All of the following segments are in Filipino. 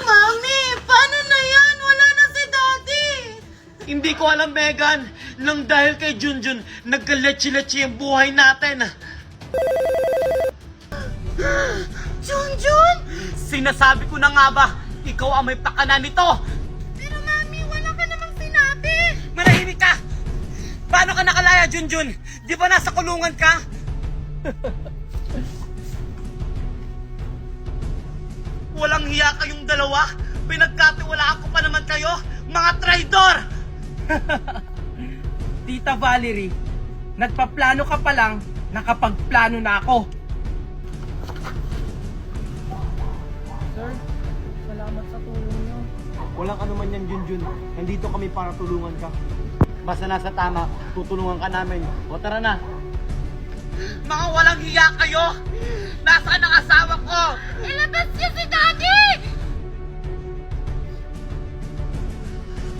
Mami, paano na yan? Wala na si Daddy! Hindi ko alam, Megan. Nang dahil kay Junjun, nagkaletsi-letsi ang buhay natin. Junjun! Sinasabi ko na nga ba, ikaw ang may pakana nito. Pero Mami, wala ka namang sinabi! Manahimik ka! Paano ka nakalaya, Junjun? Di ba nasa kulungan ka? Walang hiya kayong dalawa. Pinagkatiwalaan ko pa naman kayo, mga traidor! Tita Valerie, nagpaplano ka pa lang, nakapagplano na ako. Sir, salamat sa tulong niyo. Walang anuman yan, Junjun. Nandito kami para tulungan ka. Basta nasa tama, tutulungan ka namin. O tara na. Mga walang hiya kayo! Nasaan ang asawa ko? Ilabas niyo si Daddy!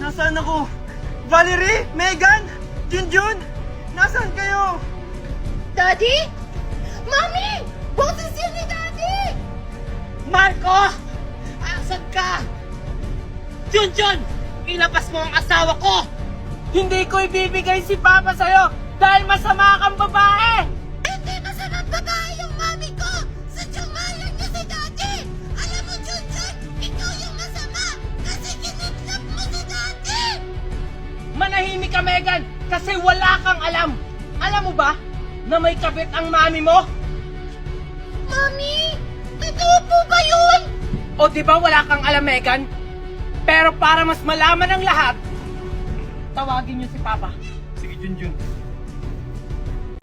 Nasaan ako? Valerie? Megan? Junjun? Nasaan kayo? Daddy? Mami! Boses yun ni Daddy! Marco! Asan ka? Junjun! Ilabas mo ang asawa ko! Hindi ko ibibigay si Papa sa'yo dahil masama kang babae! Hindi masamang babae yung mami ko! Sadyang mahal niya si Daddy! Alam mo, Junjun, ikaw yung masama kasi kinidnap mo si Daddy! Manahimik ka, Megan, kasi wala kang alam. Alam mo ba na may kabit ang mami mo? Mami! Totoo po ba yun? O di ba wala kang alam, Megan? Pero para mas malaman ang lahat, tawagin niyo si Papa. Sige, Junjun.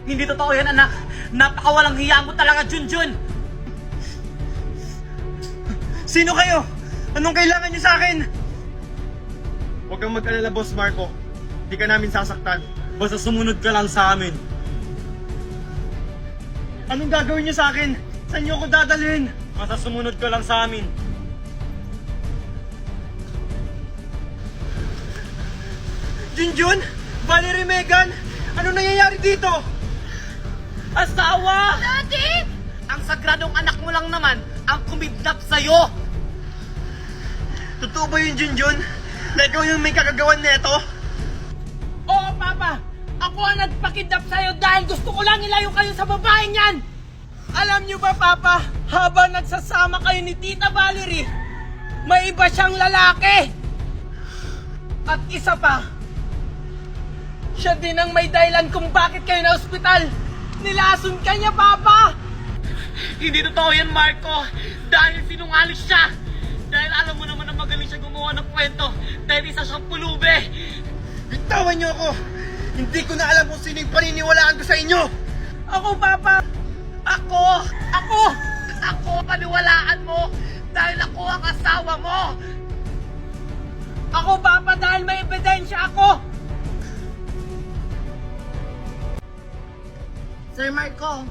Hindi totoo yan, anak. Napakawalang hiya mo talaga, Junjun. Sino kayo? Anong kailangan niyo sa akin? Huwag kang mag-alala, Boss Marco. Di ka namin sasaktan. Basta sumunod ka lang sa amin. Anong gagawin niyo sa akin? Saan niyo ako dadalhin? Basta sumunod ka lang sa amin. Junjun? Valerie, Megan? Ano nangyayari dito? Asawa! Daddy! Ang sagradong anak mo lang naman ang kumidnap sa'yo. Totoo ba yun, Junjun? Na ikaw yung may kakagawan neto? Oo, Papa! Ako ang nagpakidnap sa'yo dahil gusto ko lang ilayo kayo sa babaeng yan! Alam niyo ba, Papa, habang nagsasama kayo ni Tita Valerie, may iba siyang lalaki! At isa pa, siya din ang may dahilan kung bakit kayo na ospital! Nilason ka niya, Papa! Hindi totoo yan, Marco. Dahil sinungaling siya. Dahil alam mo naman na magaling siya gumawa ng kwento. Dahil isa siyang pulube. Bitawan niyo ako! Hindi ko na alam kung sino yung paniniwalaan ko sa inyo! Ako, Papa! Ako! Ako paniwalaan mo. Dahil ako ang asawa mo. Ako, Papa, dahil may ebidensya ako! Sir Marco,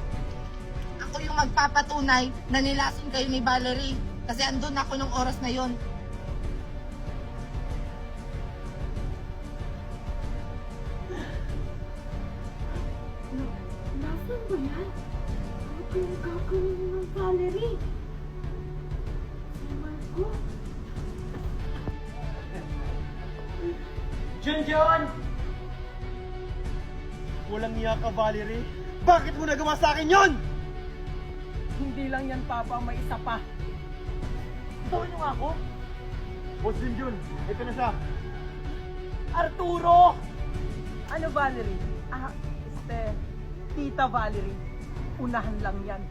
ako yung magpapatunay na nilason kayo ni Valerie kasi andun ako nung oras na yon. Nasaan ba yan? Ano kayong gagawin ng Valerie? Sir Marco? Junjun! Walang iya ka, Valerie. Bakit mo nagawa sa akin yon? Hindi lang yan, Papa, may isa pa. Ito niyo nga ako? Boss Junjun, ito na siya. Arturo! Ano, Valerie? Tita Valerie. Unahan lang yan.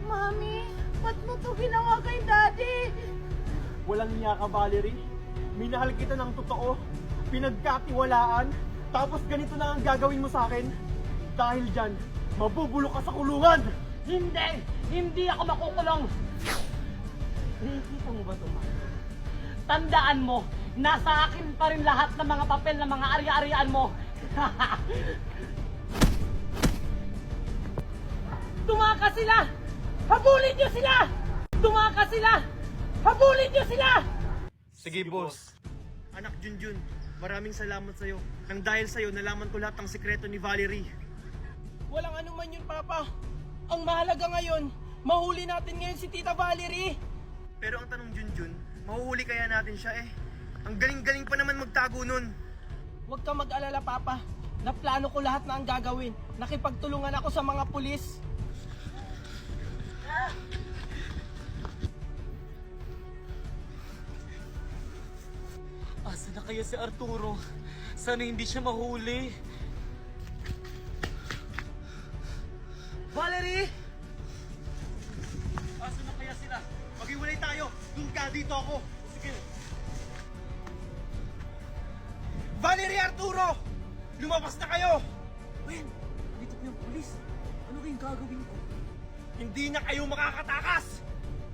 Mami, ba't mo to ginawa kay Daddy? Walang iya ka, Valerie. Minahal kita ng totoo. Pinagkatiwalaan. Tapos ganito na ang gagawin mo sa akin. Dahil dyan, mabubulok ka sa kulungan. Hindi! Hindi ako makukulong. Nakikita mo ba ito, Ma? Tandaan mo, nasa akin pa rin lahat ng mga papel ng mga ari-arian mo. Tumakas sila! Habulin niyo sila! Tumakas sila! Habulin niyo sila! Sige, boss. Anak Junjun, maraming salamat sa'yo. Nang dahil sa'yo, nalaman ko lahat ng sikreto ni Valerie. Walang anuman yun, Papa. Ang mahalaga ngayon, mahuli natin ngayon si Tita Valerie. Pero ang tanong, Junjun, mahuhuli kaya natin siya eh? Ang galing-galing pa naman magtago nun. Huwag kang mag-alala, Papa. Naplano ko lahat na ang gagawin. Nakipagtulungan ako sa mga pulis. Asa na kaya si Arturo? Sana hindi siya mahuli. Valerie! Asa na kaya sila? Maghiwalay tayo. Doon ka, dito ako. Sige. Valerie, Arturo! Lumabas na kayo! Wen, dito po yung pulis. Ano kayong gagawin ko? Hindi na kayo makakatakas!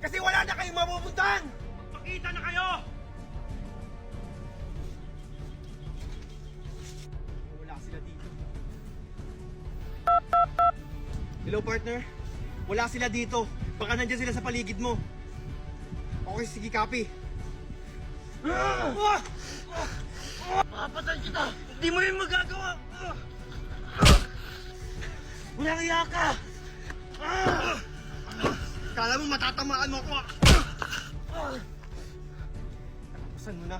Kasi wala na kayong mapupuntahan! Magpakita na kayo! Wala sila dito. Hello, partner. Wala sila dito. Baka nandiyan sila sa paligid mo. Okay, sige, copy. Papatay kita! Hindi mo yun magagawa! Walang iya ka! Kala mo matatamaan mo ako. Saan mo na?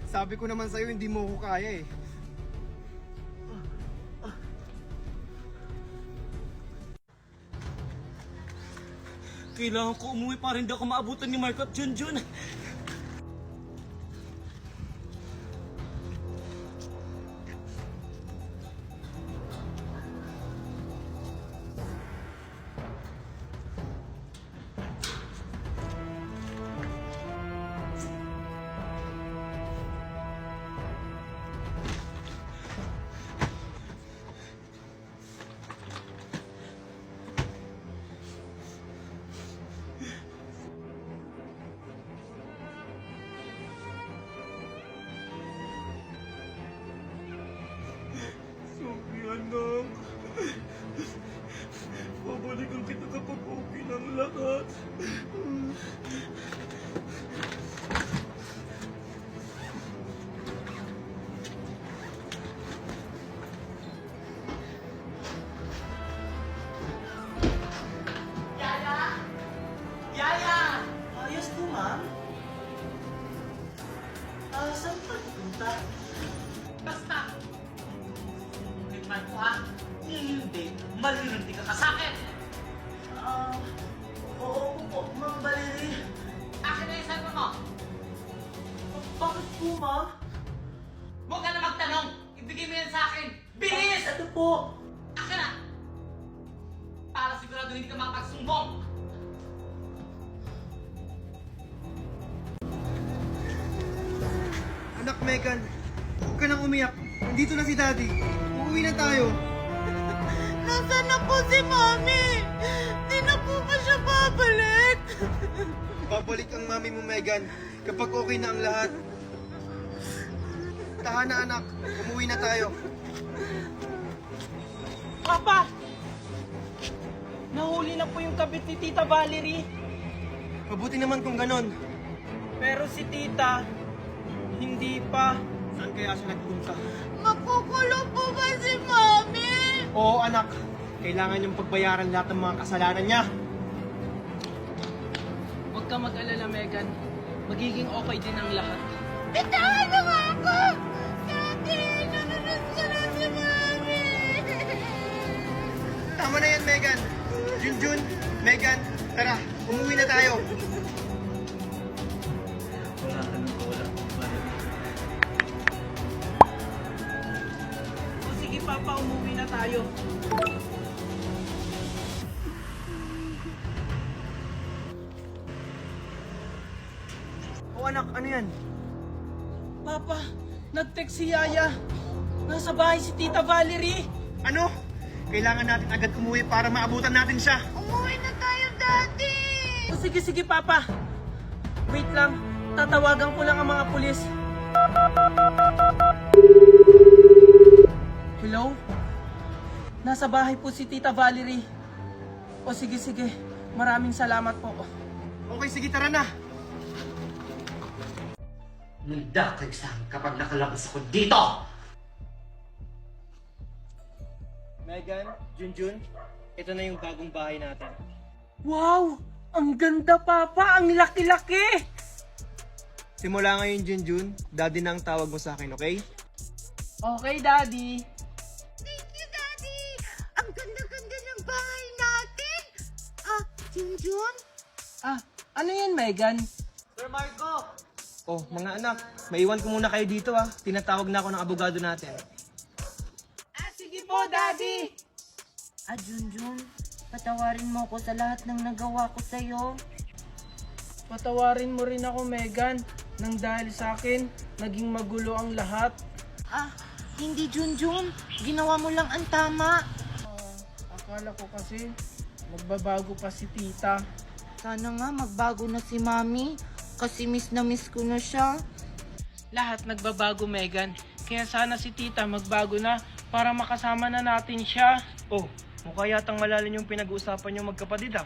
Sabi ko naman sa'yo, hindi mo ako kaya eh. Kailangan ko umuwi para hindi ako maabutan ni Marco at Junjun. Sorry, anak. Babalikan kita kapag okay ng lahat. Yaya! Ayos po, ma'am. Saan pa pupunta? Basta! Tignan ko ha, hindi, malilunti ka sa akin! Oo po, Ma'am Valerie. Akin na yung cellphone mo! Bakit po, ma'am? Huwag ka na magtanong! Ibigay mo yan sa akin! Bilis! Ito po. Akin na! Para sigurado hindi ka makapagsumbong! Anak, Megan, huwag ka nang umiyak. Nandito na si Daddy. Uuwi na tayo. Nasaan na po si Mami? Di na po ba siya babalik? Babalik ang mami mo, Megan, kapag okay na ang lahat. Tahan na, anak. Umuwi na tayo. Papa! Nahuli na po yung kabit ni Tita Valerie. Mabuti naman kung ganon. Pero si Tita, hindi pa. Saan kaya siya nagpunta? Makukulong po ba si Mami? Oo, anak. Kailangan niyang pagbayaran lahat ng mga kasalanan niya. Huwag ka mag-alala, Megan. Magiging okay din ang lahat. Bitawan mo nga ako! Dati, nanonood ko na si Mami! Tama na yan, Megan. Junjun, Megan, tara, umuwi na tayo. O sige, Papa, umuwi na tayo. O anak, ano yan? Papa, nag-text si Yaya. Nasa bahay si Tita Valerie. Ano? Kailangan natin agad umuwi para maabutan natin siya. Umuwi na tayo, Daddy! O sige, sige, Papa. Wait lang. Tatawagan ko lang ang mga pulis. Hello? Nasa bahay po si Tita Valerie. O sige, sige. Maraming salamat po. Okay, sige, tara na. Nagdakag sa akin kapag nakalabas ako dito! Megan, Junjun, ito na yung bagong bahay natin. Wow! Ang ganda, Papa! Ang laki-laki! Simula ngayon, Junjun, Daddy na ang tawag mo sa akin, okay? Okay, Daddy. Thank you, Daddy! Ang ganda-ganda ng bahay natin! Ah, Junjun? Ah, ano yan, Megan? Sir Marco! Oh, mga anak, maiwan ko muna kayo dito ah. Tinatawag na ako ng abogado natin. Ah, sige po, Daddy! Ah, Junjun, patawarin mo ko sa lahat ng nagawa ko sa'yo. Patawarin mo rin ako, Megan. Nang dahil sa akin, naging magulo ang lahat. Ah, hindi Junjun. Ginawa mo lang ang tama. Akala ko kasi, magbabago pa si tita. Sana nga magbago na si Mami. Kasi miss na miss ko na siya. Lahat nagbabago, Megan. Kaya sana si tita magbago na para makasama na natin siya. Oh, mukha yatang malalim yung pinag-uusapan nyo magkapatid ah.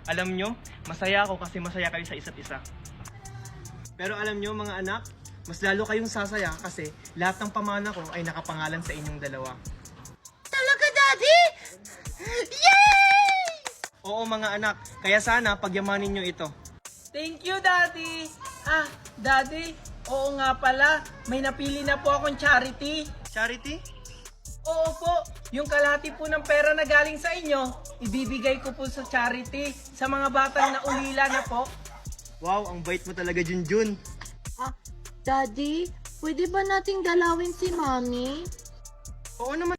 Alam nyo, masaya ako kasi masaya kayo sa isa't isa. Pero alam nyo mga anak, mas lalo kayong sasaya kasi lahat ng pamana ko ay nakapangalan sa inyong dalawa. Talaga, Daddy? Yay! Oo mga anak, kaya sana pagyamanin nyo ito. Thank you, Daddy! Ah, Daddy, oo nga pala, may napili na po akong charity. Charity? Oo po, yung kalahati po ng pera na galing sa inyo, ibibigay ko po sa charity sa mga batang naulila na po. Wow, ang bait mo talaga, Junjun. Ah, Daddy, pwede ba nating dalawin si Mami? Oo naman.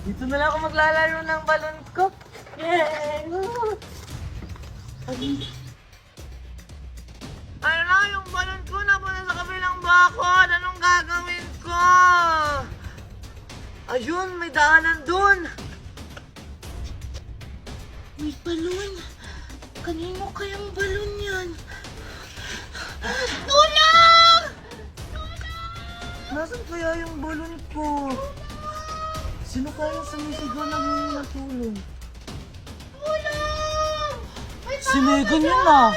Dito na lang ako maglalaro ng balon ko. Yay! Ano, yung balon ko napunta sa kabilang bakod. Anong gagawin ko? Ayun, may daanan dun. May balon. Kanino kayang balon yan? Tulong! Nasaan kaya yung balon ko? Sino kaya sumisigaw na humingi ng tulong? Tulong! May Si Megan yun ah!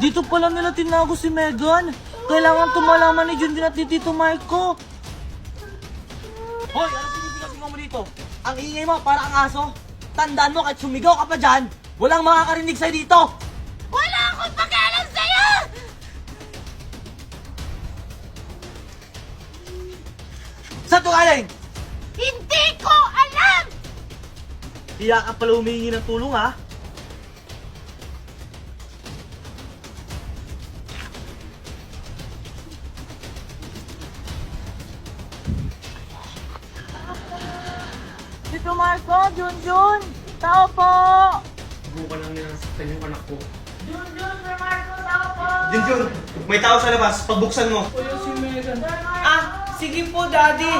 Dito pala nila tinago si Megan! Kailangan tumalaman ni Junjun at ni Tito Marco! Hoy! Ano sinisigaw mo dito? Ang ingay mo para ang aso! Tandaan mo kahit sumigaw ka pa dyan! Walang makakarinig sa'yo dito! Wala akong pakialam sa'yo! Saan to galing? Hindi ko alam! Hiya ka pala humingi ng tulong ha? Tito Marco, Junjun! Tao po! Subukan lang nilang saktan yung anak ko. Junjun, Sir Marco, tao po! Junjun, may tao sa labas. Pagbuksan mo. Kuya si Megan. Ah, sige po, Daddy.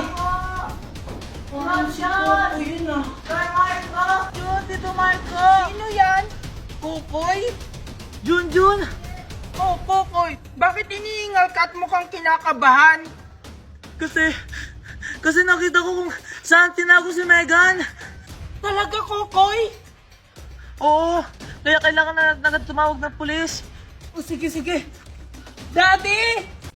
Ano si Popo yun ah? Sir Marco! Yun, Tito Marco! Sino yan? Popoy? Junjun! Oh, Popoy! Bakit iniingal ka at mukhang kinakabahan? Kasi nakita ko kung saan tinago si Megan. Talaga, Kokoy? Oo, kaya kailangan na tumawag ng pulis. O sige. Daddy!